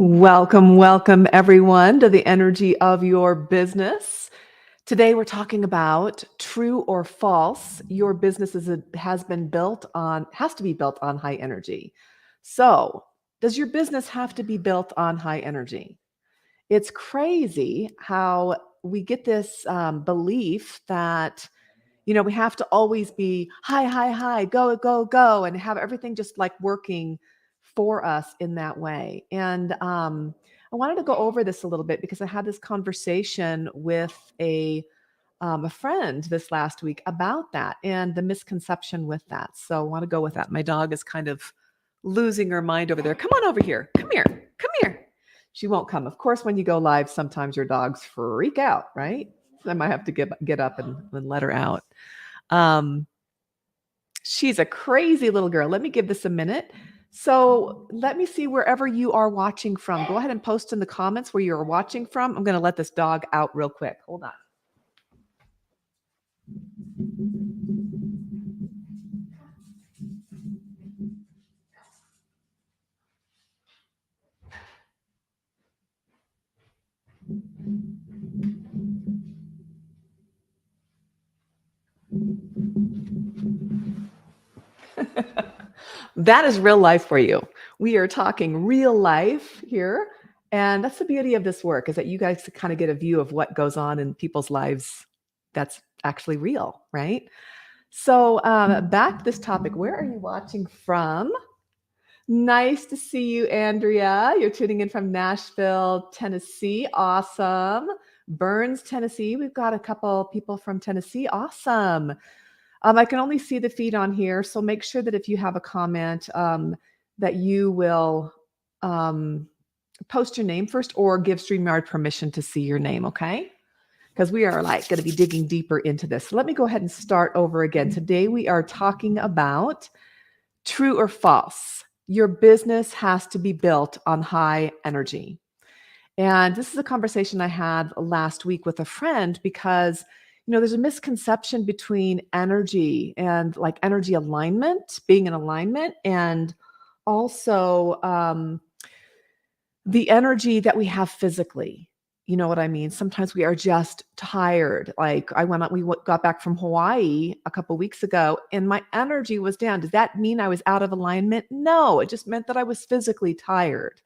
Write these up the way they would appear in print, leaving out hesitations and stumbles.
Welcome everyone to the energy of your business. Today we're talking about true or false. Your business has to be built on high energy. So, does your business have to be built on high energy? It's crazy how we get this belief that we have to always be high, high, high, go, go, go, and have everything just like working for us in that way. And I wanted to go over this a little bit because I had this conversation with a friend this last week about that and the misconception with that. So I want to go with that. My dog is kind of losing her mind over there. Come on over here. Come here. Come here. She won't come. Of course, when you go live, sometimes your dogs freak out, right? I might have to get up and let her out. Um, she's a crazy little girl. Let me give this a minute. So let me see wherever you are watching from. Go ahead and post in the comments where you're watching from. I'm going to let this dog out real quick. Hold on. That is real life for you. We are talking real life here. And that's the beauty of this work, is that you guys kind of get a view of what goes on in people's lives that's actually real, right? So back to this topic. Where are you watching from? Nice to see you, Andrea. You're tuning in from Nashville, Tennessee. Awesome. Burns, Tennessee. We've got a couple people from Tennessee. Awesome. I can only see the feed on here, so make sure that if you have a comment, that you will post your name first or give StreamYard permission to see your name, okay? Because we are like going to be digging deeper into this. So let me go ahead and start over again. Today we are talking about true or false. Your business has to be built on high energy. And this is a conversation I had last week with a friend because there's a misconception between energy and like energy alignment, being in alignment, and also the energy that we have physically. You know what I mean? Sometimes we are just tired. Like we got back from Hawaii a couple weeks ago and my energy was down. Does that mean I was out of alignment? No, it just meant that I was physically tired.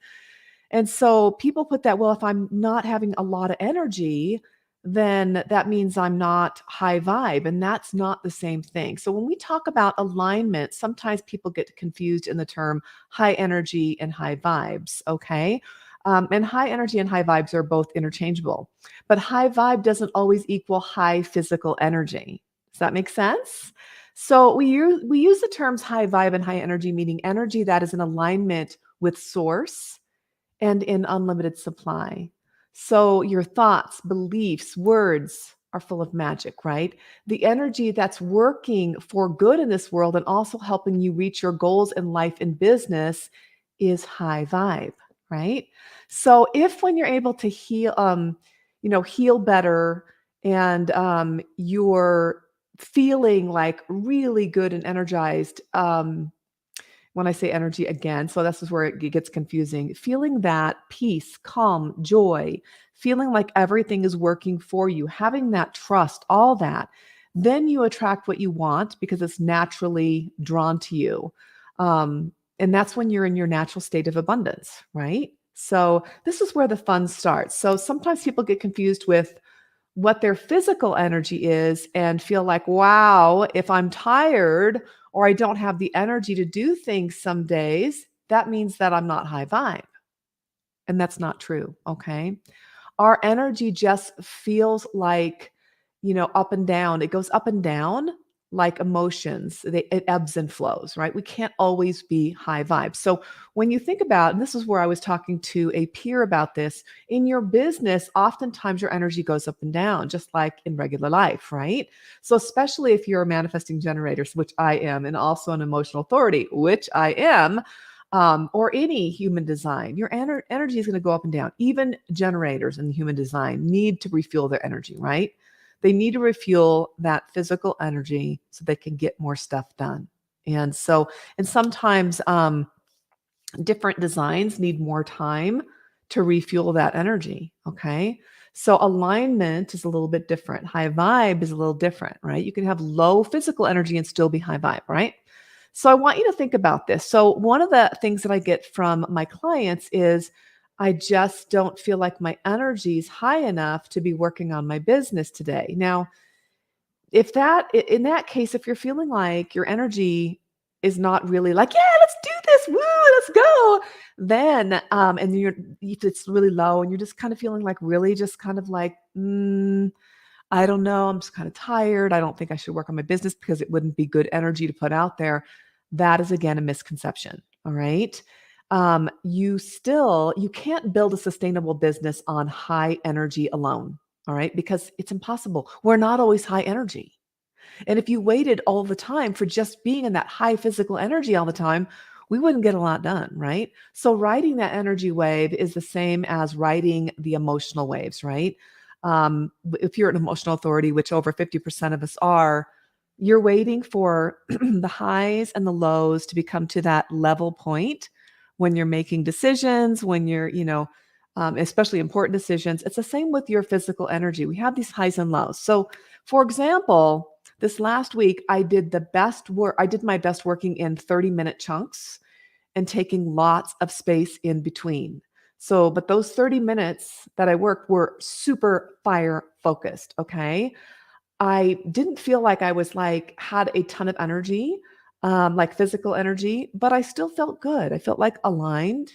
And so people put that, well, if I'm not having a lot of energy, then that means I'm not high vibe. And that's not the same thing. So when we talk about alignment, sometimes people get confused in the term high energy and high vibes. Okay. And high energy and high vibes are both interchangeable, but high vibe doesn't always equal high physical energy. Does that make sense? So we use the terms high vibe and high energy, meaning energy that is in alignment with source and in unlimited supply. So your thoughts, beliefs, words are full of magic, right? The energy that's working for good in this world and also helping you reach your goals in life and business is high vibe, right? So if when you're able to heal better and you're feeling like really good and energized, when I say energy again, so this is where it gets confusing. Feeling that peace, calm, joy, feeling like everything is working for you, having that trust, all that, then you attract what you want because it's naturally drawn to you. And that's when you're in your natural state of abundance, right? So this is where the fun starts. So sometimes people get confused with what their physical energy is and feel like, wow, if I'm tired or I don't have the energy to do things some days, that means that I'm not high vibe. And that's not true. Okay. Our energy just feels like, up and down. It goes up and down like emotions. It ebbs and flows, right? We can't always be high vibes. So when you think about, and this is where I was talking to a peer about this, in your business, oftentimes your energy goes up and down, just like in regular life, right? So especially if you're a manifesting generator, which I am, and also an emotional authority, which I am, or any human design, your energy is going to go up and down. Even generators in human design need to refuel their energy, right? They need to refuel that physical energy so they can get more stuff done. And sometimes different designs need more time to refuel that energy. Okay. So alignment is a little bit different. High vibe is a little different, right? You can have low physical energy and still be high vibe, right? So I want you to think about this. So one of the things that I get from my clients is I just don't feel like my energy is high enough to be working on my business today. Now, if that in that case, if you're feeling like your energy is not really like, yeah, let's do this, woo, let's go, then and you're if it's really low and you're just kind of feeling like really just kind of like, I don't know, I'm just kind of tired. I don't think I should work on my business because it wouldn't be good energy to put out there. That is again a misconception. All right. You can't build a sustainable business on high energy alone. All right. Because it's impossible. We're not always high energy. And if you waited all the time for just being in that high physical energy all the time, we wouldn't get a lot done, right? So riding that energy wave is the same as riding the emotional waves, right? If you're an emotional authority, which over 50% of us are, you're waiting for the highs and the lows to become to that level point when you're making decisions, when you're, especially important decisions. It's the same with your physical energy. We have these highs and lows. So, for example, this last week, I did the best work. I did my best working in 30-minute chunks and taking lots of space in between. So, but those 30 minutes that I worked were super fire focused. Okay. I didn't feel like I was like, had a ton of energy, like physical energy, but I still felt good. I felt like aligned.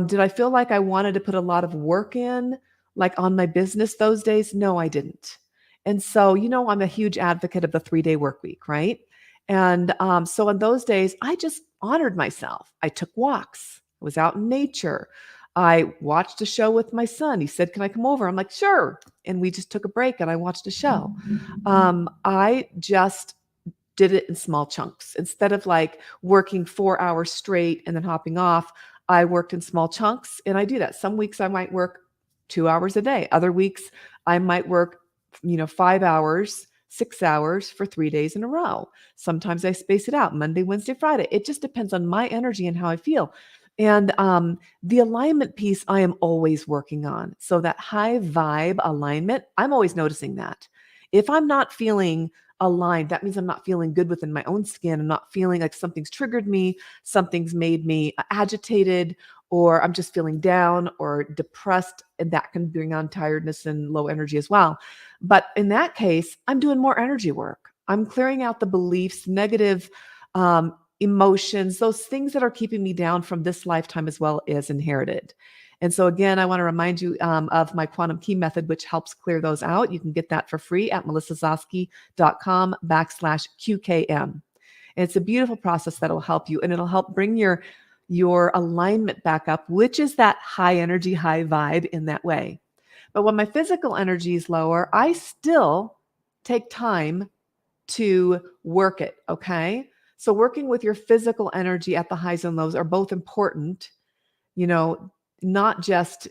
Did I feel like I wanted to put a lot of work in, like on my business those days? No, I didn't. And so, I'm a huge advocate of the 3-day work week, right? And so on those days, I just honored myself. I took walks, I was out in nature. I watched a show with my son. He said, "Can I come over?" I'm like, "Sure." And we just took a break and I watched a show. I just did it in small chunks. Instead of like working 4 hours straight and then hopping off, I worked in small chunks and I do that. Some weeks I might work 2 hours a day. Other weeks I might work, 5 hours, 6 hours for 3 days in a row. Sometimes I space it out Monday, Wednesday, Friday. It just depends on my energy and how I feel. And the alignment piece I am always working on. So that high vibe alignment, I'm always noticing that. If I'm not feeling aligned, that means I'm not feeling good within my own skin. I'm not feeling like something's triggered me, something's made me agitated, or I'm just feeling down or depressed. And that can bring on tiredness and low energy as well. But in that case, I'm doing more energy work. I'm clearing out the beliefs, negative emotions, those things that are keeping me down from this lifetime as well as inherited. And so again, I want to remind you of my quantum key method, which helps clear those out. You can get that for free at melissazoske.com/QKM. And it's a beautiful process that will help you and it'll help bring your alignment back up, which is that high energy, high vibe in that way. But when my physical energy is lower, I still take time to work it. Okay. So working with your physical energy at the highs and lows are both important, you know, not just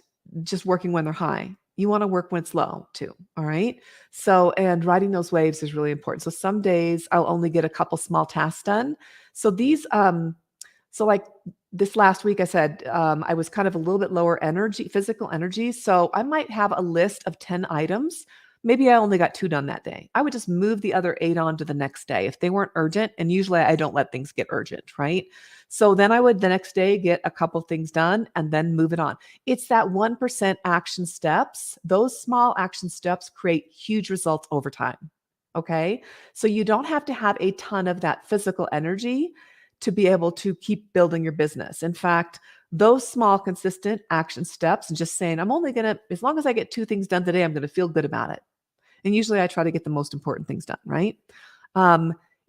working when they're high. You want to work when it's low too. All right. So, and riding those waves is really important. So some days I'll only get a couple small tasks done. So so like this last week, I said I was kind of a little bit lower energy, physical energy. So I might have a list of 10 items. Maybe I only got 2 done that day. I would just move the other 8 on to the next day if they weren't urgent. And usually I don't let things get urgent, right? So then I would the next day get a couple things done and then move it on. It's that 1% action steps. Those small action steps create huge results over time. Okay. So you don't have to have a ton of that physical energy to be able to keep building your business. In fact, those small, consistent action steps and just saying, I'm only going to, as long as I get 2 things done today, I'm going to feel good about it. And usually I try to get the most important things done, right?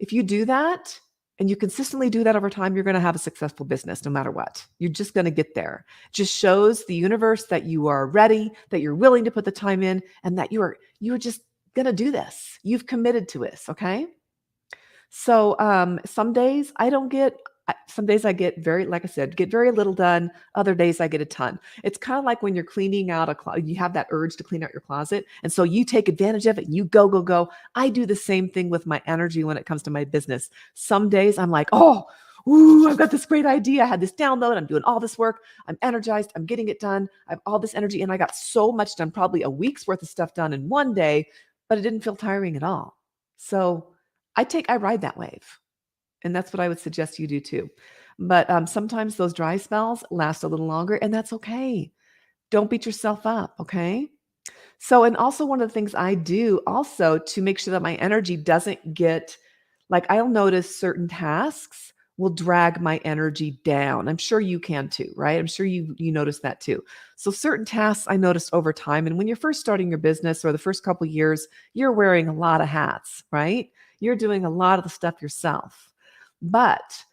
If you do that and you consistently do that over time, you're going to have a successful business no matter what. You're just going to get there. It just shows the universe that you are ready, that you're willing to put the time in, and that you're just going to do this. You've committed to this, okay? So some days I get very, like I said, get very little done. Other days I get a ton. It's kind of like when you're cleaning out you have that urge to clean out your closet. And so you take advantage of it. You go, go, go. I do the same thing with my energy when it comes to my business. Some days I'm like, oh, ooh, I've got this great idea. I had this download. I'm doing all this work. I'm energized. I'm getting it done. I have all this energy. And I got so much done, probably a week's worth of stuff done in one day, but it didn't feel tiring at all. So I ride that wave. And that's what I would suggest you do too. But sometimes those dry spells last a little longer, and that's okay. Don't beat yourself up, okay? So, and also one of the things I do also to make sure that my energy doesn't get like I'll notice certain tasks will drag my energy down. I'm sure you can too, right? I'm sure you notice that too. So certain tasks I noticed over time, and when you're first starting your business or the first couple years, you're wearing a lot of hats, right? You're doing a lot of the stuff yourself. But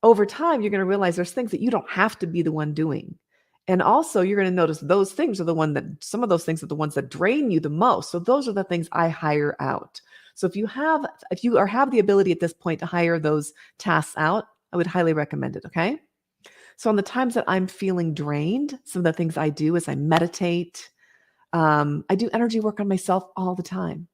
over time, you're going to realize there's things that you don't have to be the one doing. And also, you're going to notice those things are the one that some of those things are the ones that drain you the most. So those are the things I hire out. So if you are have the ability at this point to hire those tasks out, I would highly recommend it. Okay. So on the times that I'm feeling drained, some of the things I do is I meditate. I do energy work on myself all the time.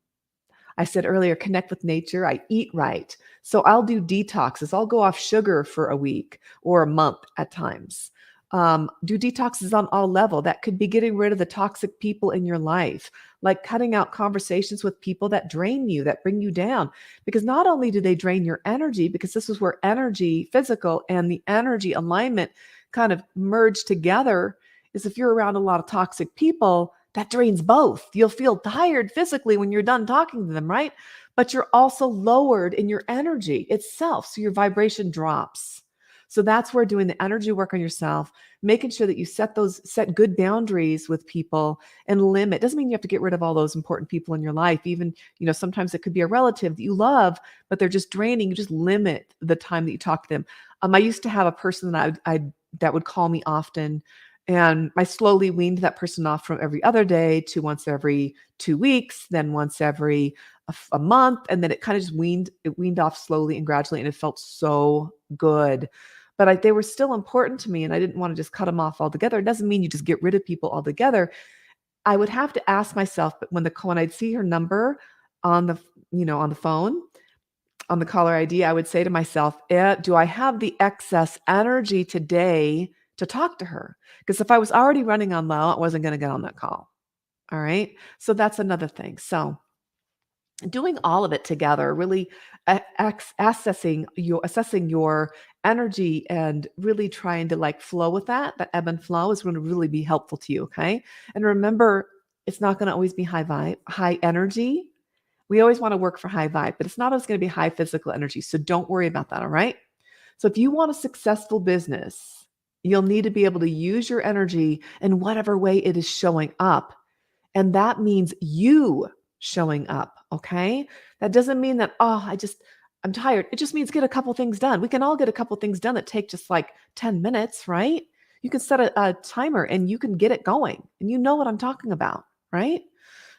I said earlier, connect with nature. I eat right. So I'll do detoxes. I'll go off sugar for a week or a month at times. Do detoxes on all level. That could be getting rid of the toxic people in your life, like cutting out conversations with people that drain you, that bring you down. Because not only do they drain your energy, because this is where energy, physical, and the energy alignment kind of merge together, is if you're around a lot of toxic people, that drains both. You'll feel tired physically when you're done talking to them, right? But you're also lowered in your energy itself. So your vibration drops. So that's where doing the energy work on yourself, making sure that you set good boundaries with people and limit. Doesn't mean you have to get rid of all those important people in your life. Even, sometimes it could be a relative that you love, but they're just draining. You just limit the time that you talk to them. I used to have a person that that would call me often, and I slowly weaned that person off from every other day to once every 2 weeks, then once every a month. And then it kind of just weaned off slowly and gradually. And it felt so good. But they were still important to me, and I didn't want to just cut them off altogether. It doesn't mean you just get rid of people altogether. I would have to ask myself, but when I'd see her number on on the phone, on the caller ID, I would say to myself, do I have the excess energy today to talk to her? Because if I was already running on low, I wasn't going to get on that call. All right. So that's another thing. So doing all of it together, really assessing your energy and really trying to like flow with that ebb and flow is going to really be helpful to you. Okay. And remember, it's not going to always be high vibe, high energy. We always want to work for high vibe, but it's not always going to be high physical energy. So don't worry about that. All right. So if you want a successful business, you'll need to be able to use your energy in whatever way it is showing up. And that means you showing up. Okay. That doesn't mean that, I'm tired. It just means get a couple things done. We can all get a couple things done that take just like 10 minutes, right? You can set a timer and you can get it going. And you know what I'm talking about, right?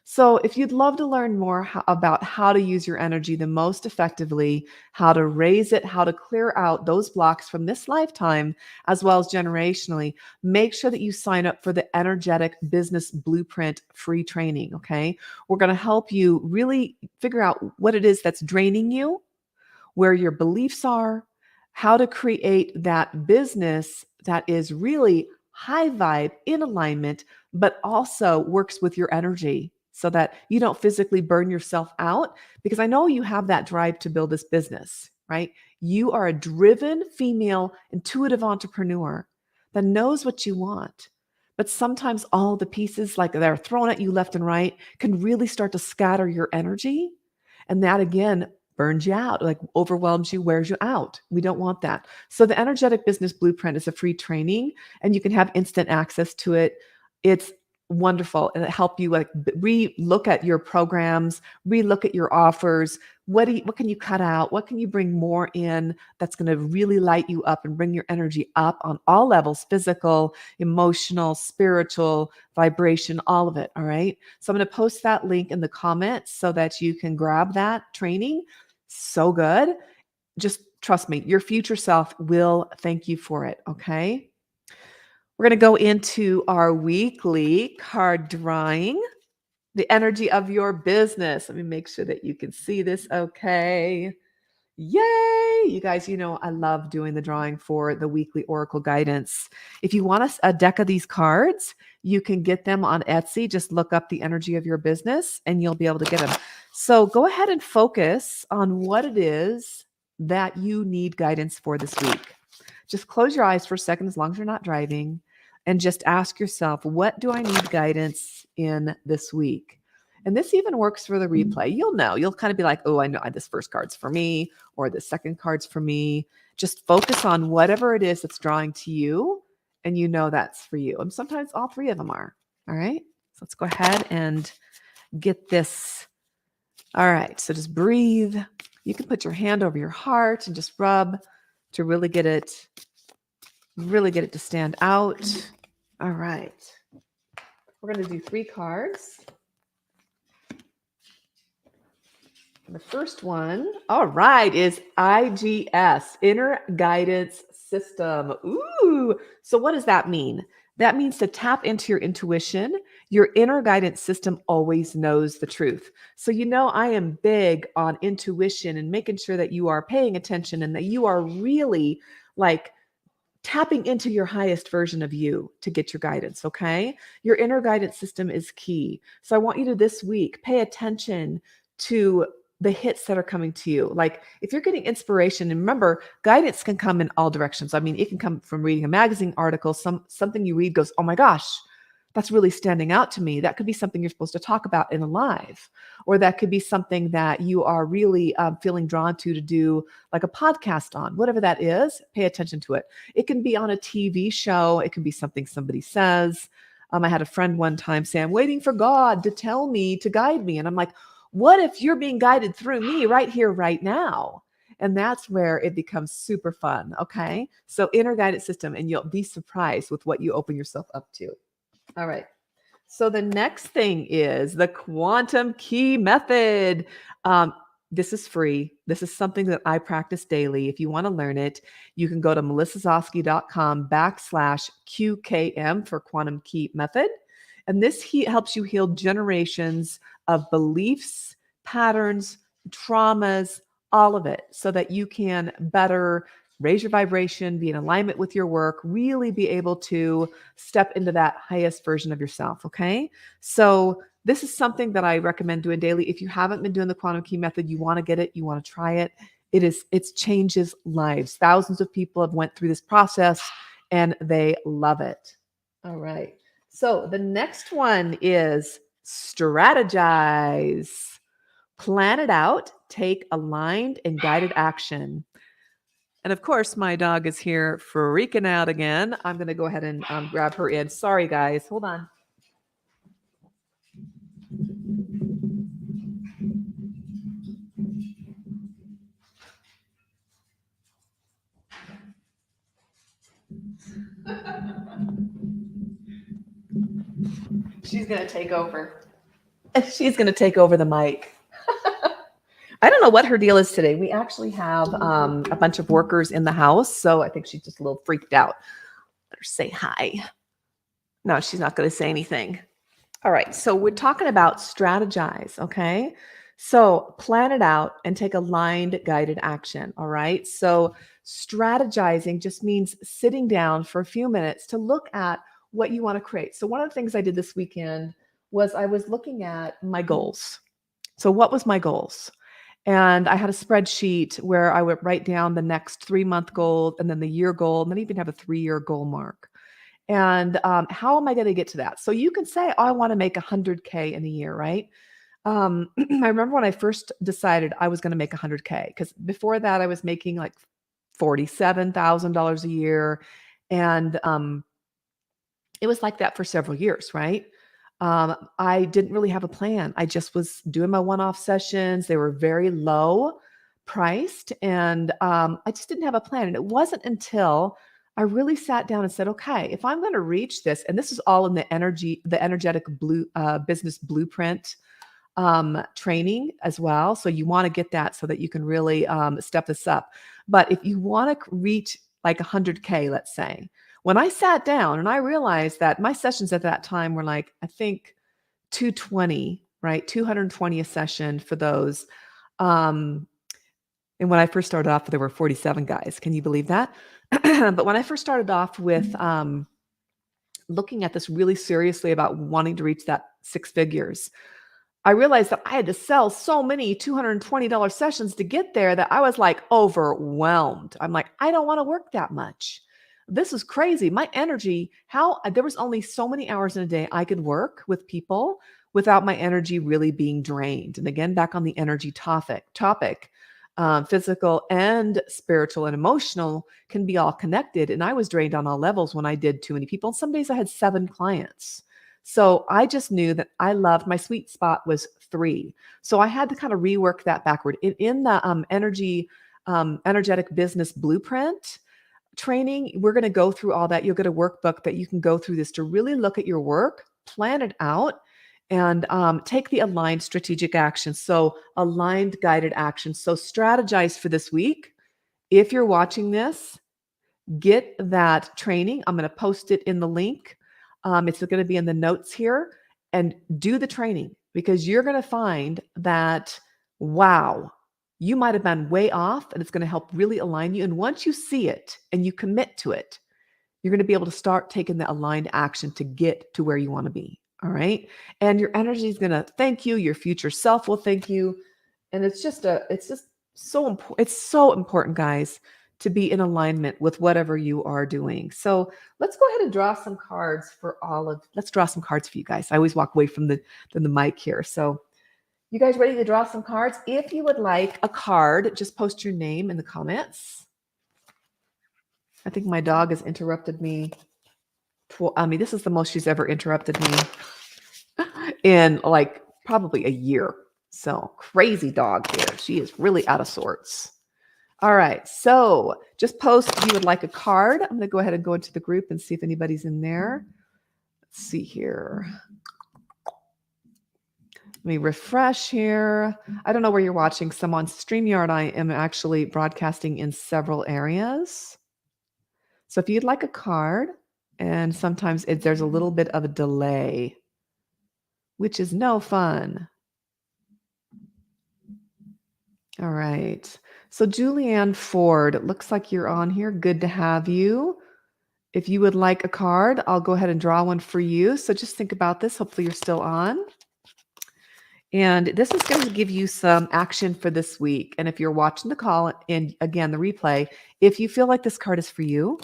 So, if you'd love to learn more about how to use your energy the most effectively, how to raise it, how to clear out those blocks from this lifetime, as well as generationally, make sure that you sign up for the Energetic Business Blueprint free training. Okay. We're going to help you really figure out what it is that's draining you, where your beliefs are, how to create that business that is really high vibe in alignment, but also works with your energy so that you don't physically burn yourself out. Because I know you have that drive to build this business, right? You are a driven female, intuitive entrepreneur that knows what you want. But sometimes all the pieces like that are thrown at you left and right can really start to scatter your energy. And that again burns you out, like overwhelms you, wears you out. We don't want that. So the Energetic Business Blueprint is a free training and you can have instant access to it. It's wonderful and it help you like re-look at your programs, re-look at your offers. What can you cut out? What can you bring more in that's going to really light you up and bring your energy up on all levels, physical, emotional, spiritual, vibration, all of it. All right. So I'm going to post that link in the comments so that you can grab that training. So good. Just trust me, your future self will thank you for it. Okay. We're going to go into our weekly card drawing, the energy of your business. Let me make sure that you can see this okay. Yay! You guys, I love doing the drawing for the weekly Oracle guidance. If you want a deck of these cards, you can get them on Etsy. Just look up the energy of your business and you'll be able to get them. So go ahead and focus on what it is that you need guidance for this week. Just close your eyes for a second, as long as you're not driving, and just ask yourself, what do I need guidance in this week? And this even works for the replay. You'll kind of be like, oh, I know this first card's for me, or the second card's for me. Just focus on whatever it is that's drawing to you, and that's for you. And sometimes all three of them are. All right. So let's go ahead and get this. All right. So just breathe. You can put your hand over your heart and just rub to really get it to stand out. All right. We're going to do 3 cards. The first one, all right, is IGS, Inner Guidance System. Ooh, so what does that mean? That means to tap into your intuition. Your inner guidance system always knows the truth. So, I am big on intuition and making sure that you are paying attention and that you are really like tapping into your highest version of you to get your guidance, okay? Your inner guidance system is key. So I want you to this week pay attention to the hits that are coming to you. Like if you're getting inspiration, and remember, guidance can come in all directions. I mean, it can come from reading a magazine article, something you read goes, oh my gosh, that's really standing out to me. That could be something you're supposed to talk about in a live, or that could be something that you are really feeling drawn to do like a podcast on, whatever that is, pay attention to it. It can be on a TV show. It can be something somebody says. I had a friend one time say, I'm waiting for God to tell me, to guide me. And I'm like, what if you're being guided through me right here, right now? And that's where it becomes super fun. Okay. So inner guidance system, and you'll be surprised with what you open yourself up to. All right. So the next thing is the quantum key method. This is free. This is something that I practice daily. If you want to learn it, you can go to melissazoske.com/QKM for quantum key method. And this helps you heal generations of beliefs, patterns, traumas, all of it, so that you can better raise your vibration, be in alignment with your work, really be able to step into that highest version of yourself. Okay. So this is something that I recommend doing daily. If you haven't been doing the quantum key method, you want to get it, you want to try it. It changes lives. Thousands of people have went through this process and they love it. All right. So the next one is strategize, plan it out, take aligned and guided action. And of course, my dog is here freaking out again. I'm going to go ahead and grab her in. Sorry, guys. Hold on. She's going to take over. She's going to take over the mic. I don't know what her deal is today. We actually have a bunch of workers in the house, so I think she's just a little freaked out. Let her say hi. No, she's not going to say anything. All right, so we're talking about strategize, okay? So plan it out and take aligned guided action, all right? So strategizing just means sitting down for a few minutes to look at what you want to create. So one of the things I did this weekend was I was looking at my goals. So what was my goals? And I had a spreadsheet where I would write down the next 3-month goal and then the year goal, and then even have a 3-year goal mark. And how am I going to get to that? So you can say, oh, I want to make 100K in a year, right? I remember when I first decided I was going to make 100K, because before that I was making like $47,000 a year. And it was like that for several years, right? I didn't really have a plan. I just was doing my one-off sessions. They were very low priced, and I just didn't have a plan. And it wasn't until I really sat down and said, okay, if I'm going to reach this, and this is all in the energetic business blueprint training as well. So you want to get that so that you can really step this up. But if you want to reach like 100K, let's say, when I sat down and I realized that my sessions at that time were like, I think 220, right? 220 a session for those. And when I first started off, there were 47 guys. Can you believe that? But when I first started off with looking at this really seriously about wanting to reach that 6 figures, I realized that I had to sell so many $220 sessions to get there that I was like overwhelmed. I'm like, I don't want to work that much. This is crazy. My energy, how there was only so many hours in a day I could work with people without my energy really being drained. And again, back on the energy topic, physical and spiritual and emotional can be all connected. And I was drained on all levels when I did too many people. Some days I had 7 clients. So I just knew that I loved, my sweet spot was 3. So I had to kind of rework that backward. In the energetic business blueprint training, we're going to go through all that. You'll get a workbook that you can go through this to really look at your work, plan it out, and take the aligned strategic action. So aligned guided action. So strategize for this week. If you're watching this, get that training. I'm going to post it in the link. It's going to be in the notes here, and do the training, because you're going to find that, wow, you might have been way off, and it's going to help really align you. And once you see it and you commit to it, you're going to be able to start taking the aligned action to get to where you want to be. All right. And your energy is going to thank you. Your future self will thank you. And it's just so important. It's so important, guys, to be in alignment with whatever you are doing. So let's go ahead and draw some cards for let's draw some cards for you guys. I always walk away from the mic here. So you guys ready to draw some cards? If you would like a card, just post your name in the comments. I think my dog has interrupted me. This is the most she's ever interrupted me in like probably a year. So crazy dog here. She is really out of sorts. All right. So just post if you would like a card. I'm going to go ahead and go into the group and see if anybody's in there. Let's see here. Let me refresh here. I don't know where you're watching. Some on StreamYard. I am actually broadcasting in several areas. So if you'd like a card, and sometimes there's a little bit of a delay, which is no fun. All right. So Julianne Ford, it looks like you're on here. Good to have you. If you would like a card, I'll go ahead and draw one for you. So just think about this. Hopefully you're still on. And this is going to give you some action for this week. And if you're watching the call and again, the replay, if you feel like this card is for you,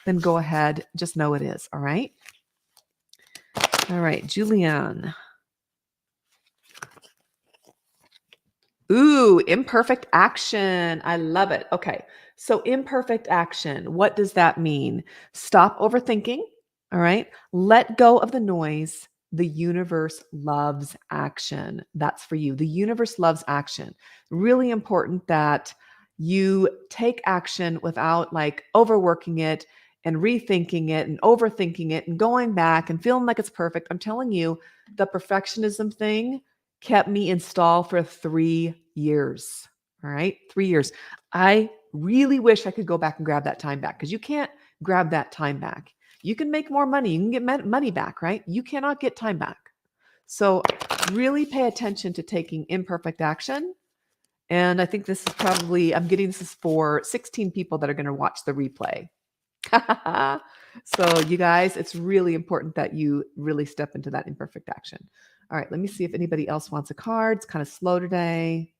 then go ahead. Just know it is. All right. All right, Julianne. Ooh, imperfect action. I love it. Okay. So imperfect action. What does that mean? Stop overthinking. All right. Let go of the noise. The universe loves action. That's for you. The universe loves action. Really important that you take action without like overworking it and rethinking it and overthinking it and going back and feeling like it's perfect. I'm telling you, the perfectionism thing kept me installed for 3 years. All right. 3 years. I really wish I could go back and grab that time back, because you can't grab that time back. You can make more money. You can get money back, right? You cannot get time back. So really pay attention to taking imperfect action. And I think this is probably, I'm getting this is for 16 people that are going to watch the replay. So you guys, it's really important that you really step into that imperfect action. All right, let me see if anybody else wants a card. It's kind of slow today.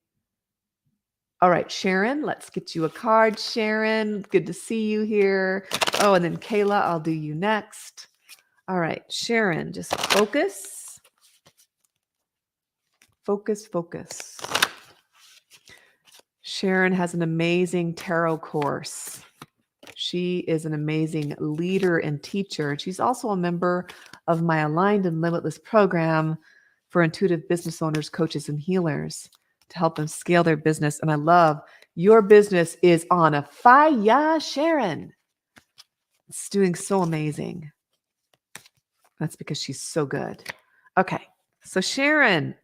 All right, Sharon, let's get you a card. Sharon, good to see you here. Oh, and then Kayla, I'll do you next. All right, Sharon, just focus. Focus, focus. Sharon has an amazing tarot course. She is an amazing leader and teacher. She's also a member of my Aligned and Limitless program for intuitive business owners, coaches, and healers to help them scale their business. And I love your business is on a fire, Sharon. It's doing so amazing. That's because she's so good. Okay. So Sharon,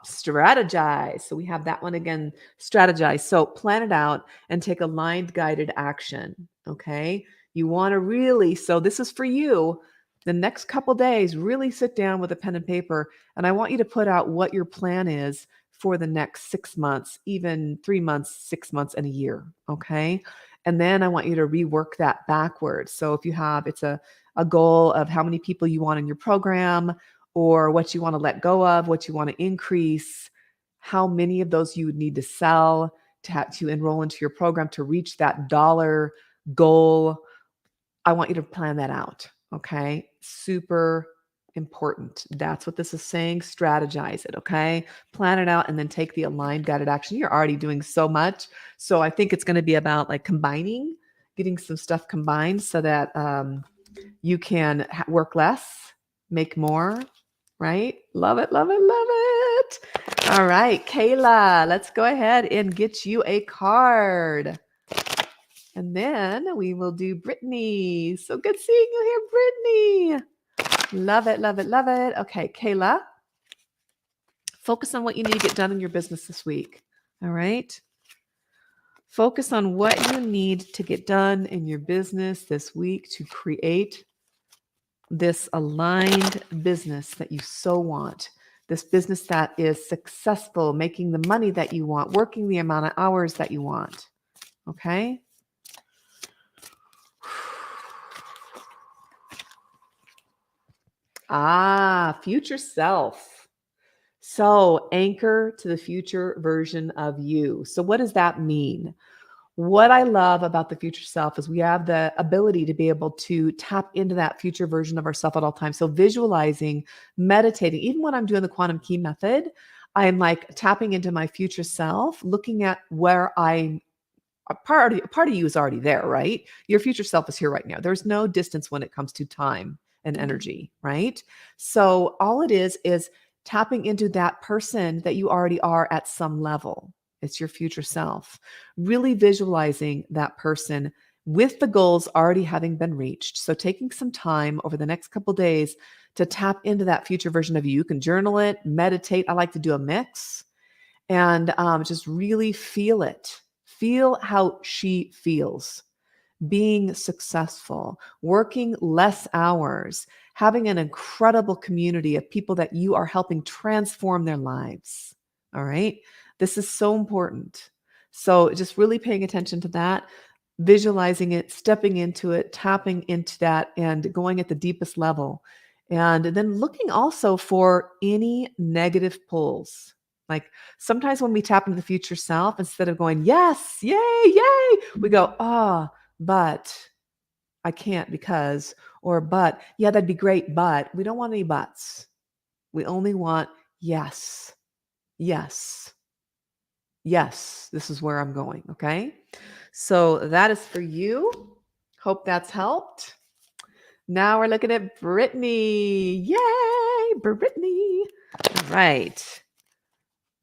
strategize. So we have that one again, strategize. So plan it out and take aligned guided action. Okay. You want to really, so this is for you. The next couple days, really sit down with a pen and paper. And I want you to put out what your plan is for the next 6 months, even 3 months, 6 months, and a year. Okay. And then I want you to rework that backwards. So if you have, it's a goal of how many people you want in your program, or what you want to let go of, what you want to increase, how many of those you would need to sell to enroll into your program to reach that dollar goal. I want you to plan that out. Okay. Super important. That's what this is saying. Strategize it. Okay. Plan it out and then take the aligned guided action. You're already doing so much. So I think it's going to be about like combining, getting some stuff combined so that you can work less, make more. Right? Love it, love it, love it. All right, Kayla, let's go ahead and get you a card. And then we will do Brittany. So good seeing you here, Brittany. Love it, love it, love it. Okay, Kayla, focus on what you need to get done in your business this week. All right? Focus on what you need to get done in your business this week to create this aligned business that you so want, this business that is successful, making the money that you want, working the amount of hours that you want. Okay? Future self. So anchor to the future version of you. So what does that mean? What I love about the future self is we have the ability to be able to tap into that future version of ourselves at all times. So visualizing, meditating, even when I'm doing the quantum key method, I'm like tapping into my future self, looking at where I'm a part of you is already there, right? Your future self is here right now. There's no distance when it comes to time and energy, right? So all it is tapping into that person that you already are at some level. It's your future self. Really visualizing that person with the goals already having been reached. So taking some time over the next couple of days to tap into that future version of you. You can journal it, meditate. I like to do a mix and just really feel it. Feel how she feels. Being successful, working less hours, having an incredible community of people that you are helping transform their lives. All right. This is so important. So just really paying attention to that, visualizing it, stepping into it, tapping into that, and going at the deepest level. And then looking also for any negative pulls. Like sometimes when we tap into the future self, instead of going, yes, yay, yay, we go, but I can't because, or but, yeah, that'd be great, but we don't want any buts. We only want yes, yes, yes, this is where I'm going. Okay. So that is for you. Hope that's helped. Now we're looking at Brittany. Yay, Brittany. All right.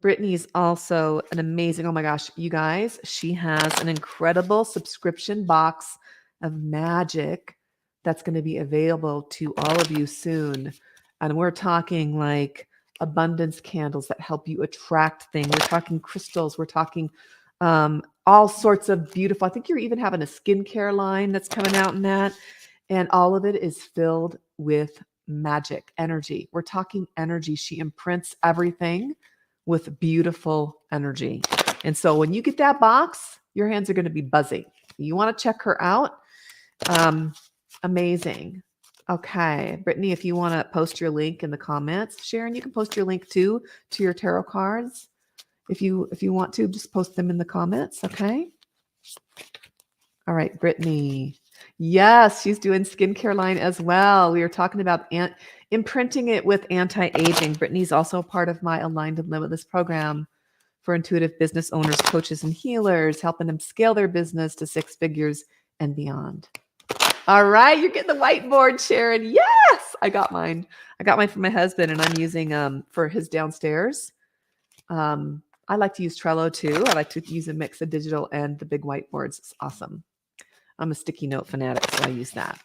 Brittany is also an amazing, oh my gosh, you guys, she has an incredible subscription box of magic that's going to be available to all of you soon. And we're talking like abundance candles that help you attract things. We're talking crystals. We're talking all sorts of beautiful, I think you're even having a skincare line that's coming out in that. And all of it is filled with magic, energy. We're talking energy. She imprints everything with beautiful energy. And so when you get that box, your hands are going to be buzzing. You want to check her out. Amazing. Okay. Brittany, if you want to post your link in the comments, Sharon, you can post your link too to your tarot cards. If you want to, just post them in the comments. Okay. All right, Brittany. Yes, she's doing skincare line as well. We were talking about imprinting it with anti-aging. Brittany's also part of my Aligned and Limitless program for intuitive business owners, coaches, and healers, helping them scale their business to 6 figures and beyond. All right, you're getting the whiteboard, Sharon. Yes, I got mine. I got mine from my husband, and I'm using for his downstairs. I like to use Trello too. I like to use a mix of digital and the big whiteboards. It's awesome. I'm a sticky note fanatic, so I use that.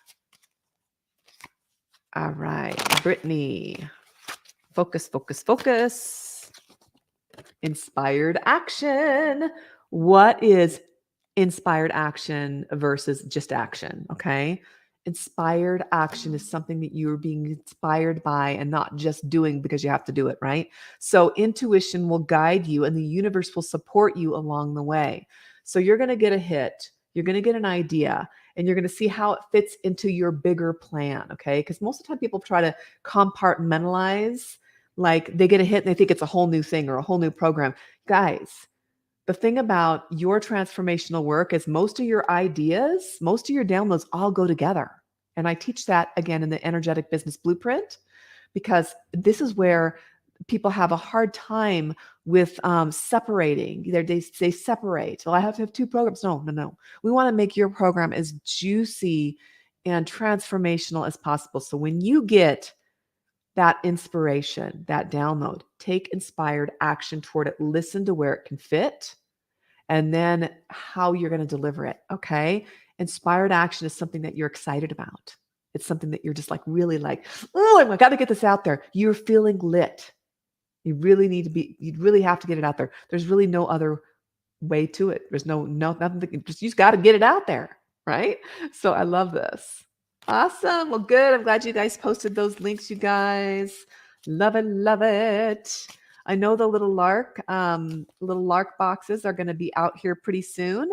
All right, Brittany. Focus, focus, focus. Inspired action. What is inspired action versus just action? Okay. Inspired action is something that you're being inspired by and not just doing because you have to do it, right? So intuition will guide you and the universe will support you along the way. So you're going to get a hit, you're going to get an idea, and you're going to see how it fits into your bigger plan, okay? Because most of the time people try to compartmentalize, like they get a hit and they think it's a whole new thing or a whole new program. Guys, the thing about your transformational work is most of your ideas, most of your downloads all go together. And I teach that again in the energetic business blueprint because this is where people have a hard time with separating. They separate. Well, I have to have two programs. No, no, no. We want to make your program as juicy and transformational as possible. So when you get that inspiration, that download, take inspired action toward it, listen to where it can fit, and then how you're going to deliver it. Okay. Inspired action is something that you're excited about. It's something that you're just like really like, oh, I got to get this out there. You're feeling lit. You really have to get it out there. There's really no other way to it. There's nothing that you just got to get it out there. Right. So I love this. Awesome. Well, good. I'm glad you guys posted those links, you guys. Love it. Love it. I know the little lark boxes are going to be out here pretty soon.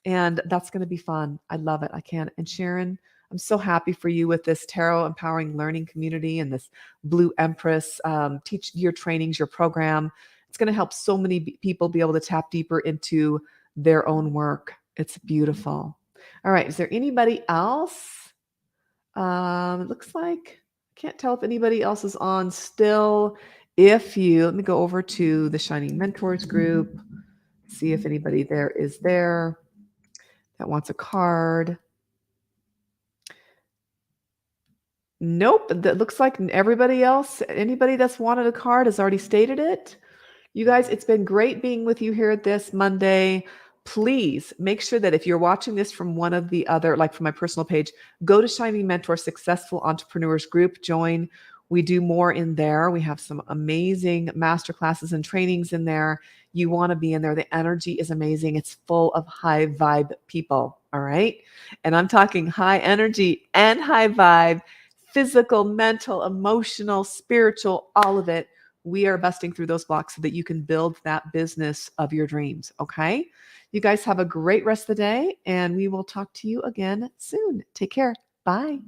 And that's going to be fun. I love it. I can't. And Sharon, I'm so happy for you with this Tarot Empowering Learning Community and this Blue Empress teach your trainings, your program. It's going to help so many people be able to tap deeper into their own work. It's beautiful. All right. Is there anybody else? It looks like I can't tell if anybody else is on still. Let me go over to the Shining Mentors group, see if anybody there is there that wants a card. Nope. That looks like everybody else, anybody that's wanted a card has already stated it. You guys, it's been great being with you here this Monday. Please make sure that if you're watching this from one of the other, like from my personal page, go to Shining Mentor Successful Entrepreneurs Group, join. We do more in there. We have some amazing masterclasses and trainings in there. You want to be in there. The energy is amazing. It's full of high vibe people. All right. And I'm talking high energy and high vibe, physical, mental, emotional, spiritual, all of it. We are busting through those blocks so that you can build that business of your dreams. Okay. You guys have a great rest of the day, and we will talk to you again soon. Take care. Bye.